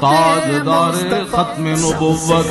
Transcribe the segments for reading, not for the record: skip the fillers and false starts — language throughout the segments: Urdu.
تاجدار ختم نبوت،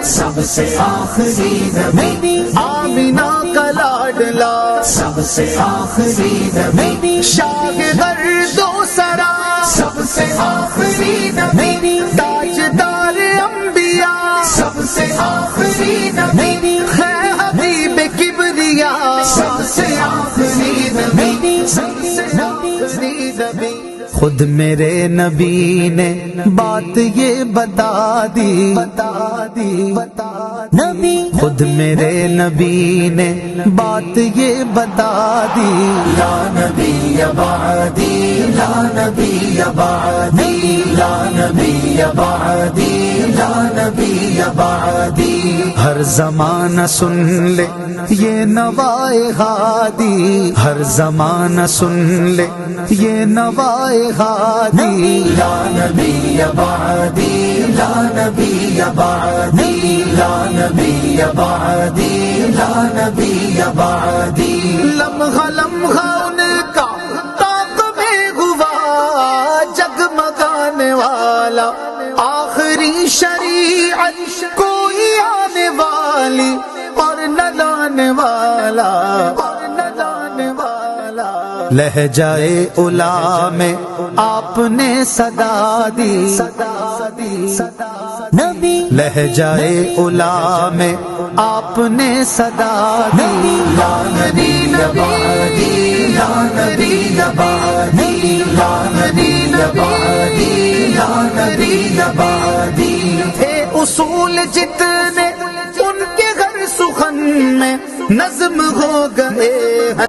سب سے آخری نبی، آمینہ کا لاڈلا، سب سے آخری نبی، شاہ غرد و سرا، سب سے آخری نبی، تاجدار انبیاء، سب سے آخری نبی، ہے حبیب کبریا، سب سے آخری نبی، سب سے آخری نبی۔ خود میرے نبی نے بات یہ بتا دی، نبی خود میرے نبی نے بات یہ بتا دی، لا نبی بعدی، لا نبی بعدی، لا نبی بعدی، لا نبی بعدی، ہر زمانہ سن لے یہ نوائے ہادی، ہر زمانہ سن لے یہ نوائے ہادی، لا نبی بعدی، لا نبی بعدی، لا نبی بعدی، لا نبی بعدی، لمحہ لمحہ ان کا طاق میں ہوا جگمگانے والا، آخری شریعت کوئی آنے والی اور نہ لانے والا، لہجائے اولا میں آپ نے صدا دی، نبی لہجائے اولا میں آپ نے صدا دی، لا نبی بعدی، لا نبی بعدی، لا نبی بعدی، لا نبی بعدی، تھے اصول جتنے ان کے ہر سخن میں نظم ہو گئے ہیں۔